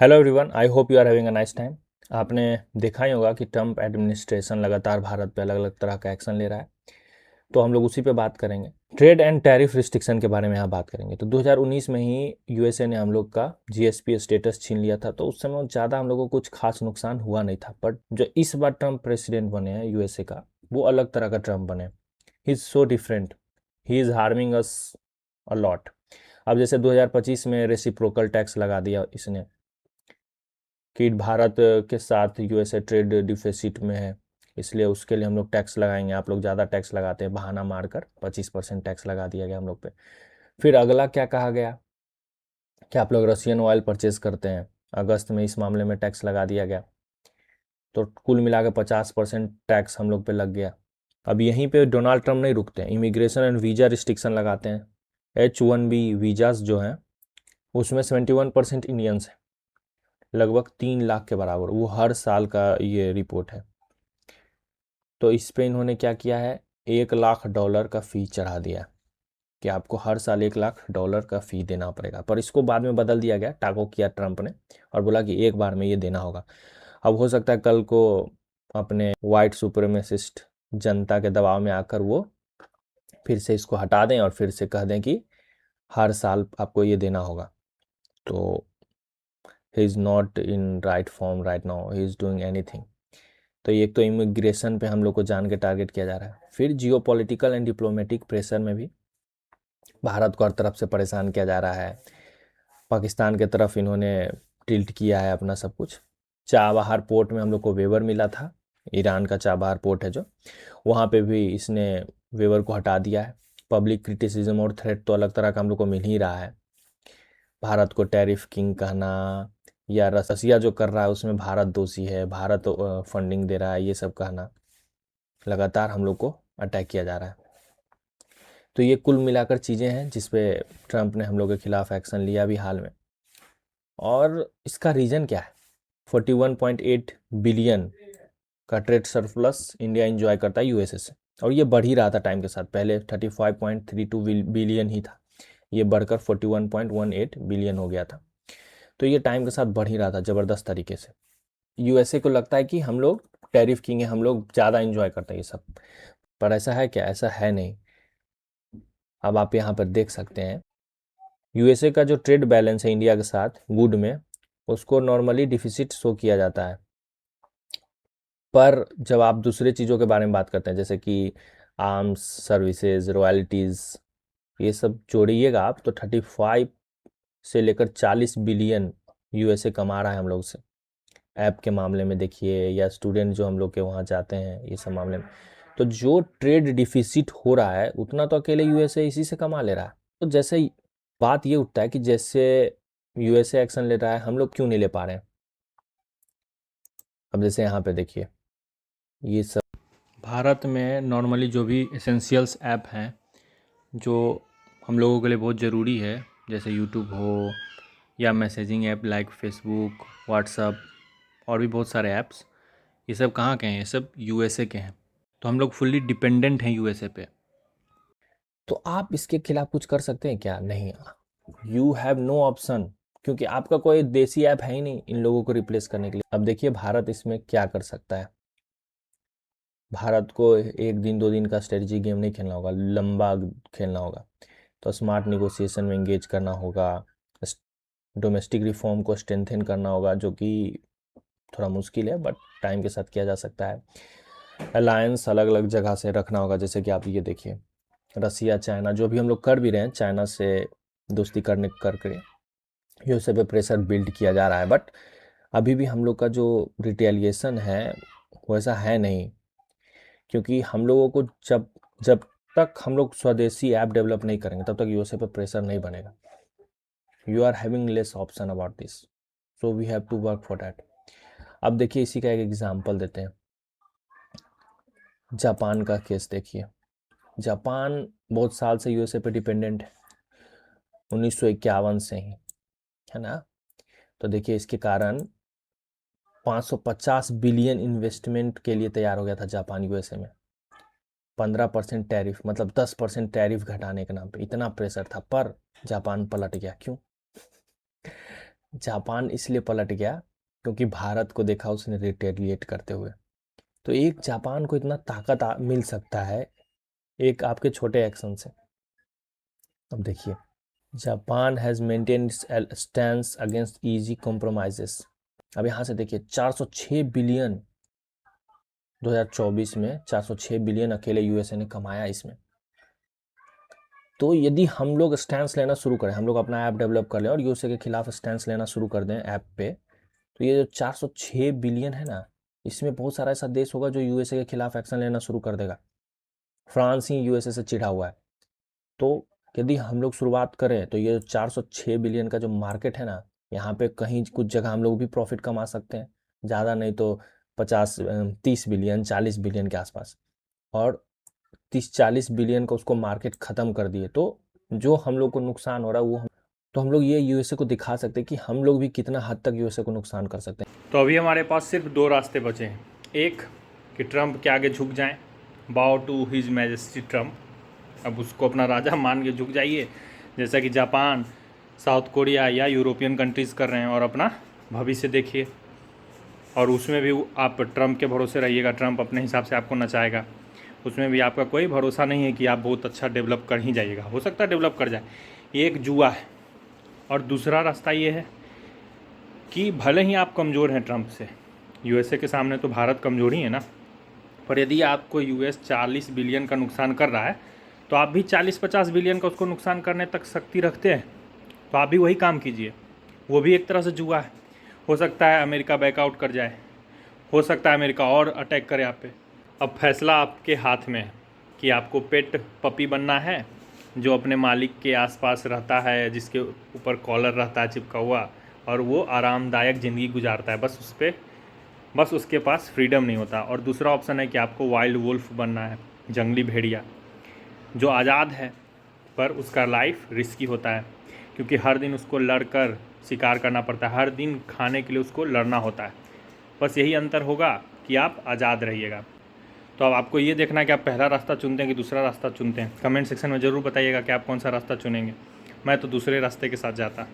Hello everyone, I hope you are having a nice time. आपने देखा ही होगा कि ट्रम्प एडमिनिस्ट्रेशन लगातार भारत पे अलग अलग तरह का एक्शन ले रहा है। तो हम लोग उसी पे बात करेंगे। ट्रेड एंड टैरिफ रिस्ट्रिक्शन के बारे में यहाँ बात करेंगे। तो 2019 में ही यूएसए ने हम लोग का जीएसपी स्टेटस छीन लिया था। तो उस समय ज़्यादा हम लोगों को कुछ खास नुकसान हुआ नहीं था। बट जो इस बार ट्रम्प प्रेसिडेंट बने हैं यूएसए का, वो अलग तरह का ट्रम्प बने। He is so different, he is harming us a lot. अब जैसे 2025 में रेसिप्रोकल टैक्स लगा दिया इसने कि भारत के साथ यूएसए ट्रेड डिफिसिट में है, इसलिए उसके लिए हम लोग टैक्स लगाएंगे। आप लोग ज़्यादा टैक्स लगाते हैं, बहाना मारकर 25% टैक्स लगा दिया गया हम लोग पे। फिर अगला क्या कहा गया कि आप लोग रशियन ऑयल परचेज करते हैं, अगस्त में इस मामले में टैक्स लगा दिया गया। तो कुल मिला के 50% टैक्स हम लोग पे लग गया। अब यहीं पे डोनाल्ड ट्रम्प नहीं रुकते हैं, इमिग्रेशन एंड वीज़ा रिस्ट्रिक्शन लगाते हैं। H1B वीज़ास जो हैं उसमें 71% इंडियंस हैं, लगभग 3 लाख के बराबर। वो हर साल का ये रिपोर्ट है। तो इस पे इन्होंने क्या किया है, $1 लाख का फ़ी चढ़ा दिया कि आपको हर साल $1 लाख का फ़ी देना पड़ेगा। पर इसको बाद में बदल दिया गया, टाको किया ट्रम्प ने और बोला कि एक बार में ये देना होगा। अब हो सकता है कल को अपने वाइट सुप्रीमेसिस्ट जनता के दबाव में आकर वो फिर से इसको हटा दें और फिर से कह दें कि हर साल आपको ये देना होगा। तो he is not in right form right now, he is doing anything. तो एक तो इमिग्रेशन पे हम लोग को जान के टारगेट किया जा रहा है। फिर जियोपॉलिटिकल एंड डिप्लोमेटिक प्रेशर में भी भारत को हर तरफ से परेशान किया जा रहा है। पाकिस्तान के तरफ इन्होंने टिल्ट किया है अपना सब कुछ। चाबहार पोर्ट में हम लोग को वेवर मिला था, ईरान का चाबहार पोर्ट है जो, वहाँ पे भी इसने वेवर को हटा दिया है। पब्लिक क्रिटिसिज्म और थ्रेट तो अलग तरह का हम लोग को मिल ही रहा है। भारत को टैरिफ किंग कहना या रसिया जो कर रहा है उसमें भारत दोषी है, भारत फंडिंग दे रहा है, ये सब कहना लगातार हम लोग को अटैक किया जा रहा है। तो ये कुल मिलाकर चीज़ें हैं जिस पे ट्रम्प ने हम लोग के खिलाफ एक्शन लिया भी हाल में। और इसका रीज़न क्या है? 41.8 बिलियन का ट्रेड सरप्लस इंडिया एंजॉय करता है यूएसए से, और ये बढ़ ही रहा था टाइम के साथ। पहले 35.32 बिलियन ही था, ये बढ़कर 41.18 बिलियन हो गया था। तो ये टाइम के साथ बढ़ ही रहा था ज़बरदस्त तरीके से। यूएसए को लगता है कि हम लोग टैरिफ किंग हैं, हम लोग ज़्यादा एंजॉय करते हैं ये सब। पर ऐसा है क्या? ऐसा है नहीं। अब आप यहाँ पर देख सकते हैं यूएसए का जो ट्रेड बैलेंस है इंडिया के साथ गुड में, उसको नॉर्मली डिफिसिट शो किया जाता है। पर जब आप दूसरे चीज़ों के बारे में बात करते हैं जैसे कि आर्म्स सर्विसेज रॉयल्टीज़, ये सब जोड़िएगा आप तो 35 से लेकर 40 बिलियन यूएसए कमा रहा है हम लोग से। ऐप के मामले में देखिए, या स्टूडेंट जो हम लोग के वहाँ जाते हैं, ये सब मामले में। तो जो ट्रेड डिफिसिट हो रहा है उतना तो अकेले यूएसए इसी से कमा ले रहा है। तो जैसे बात ये उठता है कि जैसे यूएसए एक्शन ले रहा है, हम लोग क्यों नहीं ले पा रहे हैं? अब जैसे यहाँ पे देखिए, ये सब भारत में नॉर्मली जो भी एसेंशियल्स ऐप हैं जो हम लोगों के लिए बहुत ज़रूरी है, जैसे यूट्यूब हो या messaging app like Facebook WhatsApp और भी बहुत सारे ऐप्स, ये सब कहाँ के हैं? ये सब यूएसए के हैं। तो हम लोग फुल्ली डिपेंडेंट हैं यूएसए पे। तो आप इसके खिलाफ कुछ कर सकते हैं क्या? नहीं, यू हैव नो ऑप्शन, क्योंकि आपका कोई देसी ऐप है ही नहीं इन लोगों को रिप्लेस करने के लिए। अब देखिए भारत इसमें क्या कर सकता है। भारत को एक दिन दो दिन का स्ट्रेटजी गेम नहीं खेलना होगा, लंबा खेलना होगा। तो स्मार्ट निगोशिएशन में इंगेज करना होगा, डोमेस्टिक रिफॉर्म को स्ट्रेंथन करना होगा, जो कि थोड़ा मुश्किल है बट टाइम के साथ किया जा सकता है। अलायंस अलग अलग जगह से रखना होगा, जैसे कि आप ये देखिए रसिया चाइना जो भी हम लोग कर भी रहे हैं, चाइना से दोस्ती करने करके यूएसए पे प्रेशर बिल्ड किया जा रहा है। बट अभी भी हम लोग का जो रिटेलिएशन है वैसा है नहीं, क्योंकि हम लोगों को जब जब तक हम लोग स्वदेशी ऐप डेवलप नहीं करेंगे तब तक यूएसए पे प्रेशर नहीं बनेगा। You are having less option about this, so we have to work for that. अब देखिए इसी का एक एग्जांपल देते हैं, जापान का केस देखिए। जापान बहुत साल से यूएसए पे डिपेंडेंट है, 1951 से ही, है ना। तो देखिए इसके कारण 550 बिलियन इन्वेस्टमेंट के लिए तैयार हो गया था जापान यूएसए में। 15% टैरिफ, मतलब 10% टैरिफ घटाने के नाम पे इतना प्रेशर था, पर जापान पलट गया। क्यों? जापान इसलिए पलट गया क्योंकि भारत को देखा उसने रिटेलिएट करते हुए। तो एक जापान को इतना ताकत मिल सकता है एक आपके छोटे एक्शन से। अब देखिए, Japan has maintain stand against easy compromises. अब यहाँ से देखिए 406 बिलियन 2024 में 406 बिलियन अकेले यूएसए ने कमाया इसमें। तो यदि हम लोग स्टैंड लेना शुरू करें, हम लोग अपना ऐप डेवलप कर लें और यूएसए के खिलाफ स्टैंड लेना शुरू कर दें ऐप पे, तो ये जो 406 बिलियन है ना, इसमें बहुत सारा ऐसा देश होगा जो यूएसए के खिलाफ एक्शन लेना शुरू कर देगा। फ्रांस ही यूएसए से चिढ़ा हुआ है। तो यदि हम लोग शुरुआत करें तो ये 406 बिलियन का जो मार्केट है ना, यहाँ पे कहीं कुछ जगह हम लोग भी प्रॉफिट कमा सकते हैं, ज़्यादा नहीं तो 30 बिलियन 40 बिलियन के आसपास। और 30-40 बिलियन का उसको मार्केट ख़त्म कर दिए तो जो हम लोग को नुकसान हो रहा है वो तो हम लोग ये यूएसए को दिखा सकते हैं कि हम लोग भी कितना हद तक यूएसए को नुकसान कर सकते हैं। तो अभी हमारे पास सिर्फ दो रास्ते बचे हैं। एक कि ट्रंप के आगे झुक जाएं, बाउ टू हिज मैजेस्टी ट्रंप। अब उसको अपना राजा मान के झुक जाइए, जैसा कि जापान, साउथ कोरिया या यूरोपियन कंट्रीज़ कर रहे हैं, और अपना भविष्य देखिए। और उसमें भी आप ट्रंप के भरोसे रहिएगा, ट्रंप अपने हिसाब से आपको नचाएगा। उसमें भी आपका कोई भरोसा नहीं है कि आप बहुत अच्छा डेवलप कर ही जाइएगा, हो सकता है डेवलप कर जाए। ये एक जुआ है। और दूसरा रास्ता ये है कि भले ही आप कमज़ोर हैं ट्रंप से, यूएसए के सामने तो भारत कमज़ोर ही है ना, पर यदि आपको यूएस 40 बिलियन का नुकसान कर रहा है तो आप भी 40-50 बिलियन का उसको नुकसान करने तक शक्ति रखते हैं, तो आप भी वही काम कीजिए। वो भी एक तरह से जुआ है। हो सकता है अमेरिका बैकआउट कर जाए, हो सकता है अमेरिका और अटैक करे आप पे। अब फैसला आपके हाथ में है कि आपको पेट पपी बनना है, जो अपने मालिक के आसपास रहता है, जिसके ऊपर कॉलर रहता है चिपका हुआ, और वो आरामदायक ज़िंदगी गुजारता है, बस उसके पास फ्रीडम नहीं होता। और दूसरा ऑप्शन है कि आपको वाइल्ड वुल्फ बनना है, जंगली भेड़िया, जो आज़ाद है पर उसका लाइफ रिस्की होता है, क्योंकि हर दिन उसको लड़कर शिकार करना पड़ता है, हर दिन खाने के लिए उसको लड़ना होता है। बस यही अंतर होगा कि आप आज़ाद रहिएगा। तो अब आपको ये देखना है कि आप पहला रास्ता चुनते हैं कि दूसरा रास्ता चुनते हैं। कमेंट सेक्शन में ज़रूर बताइएगा कि आप कौन सा रास्ता चुनेंगे। मैं तो दूसरे रास्ते के साथ जाता।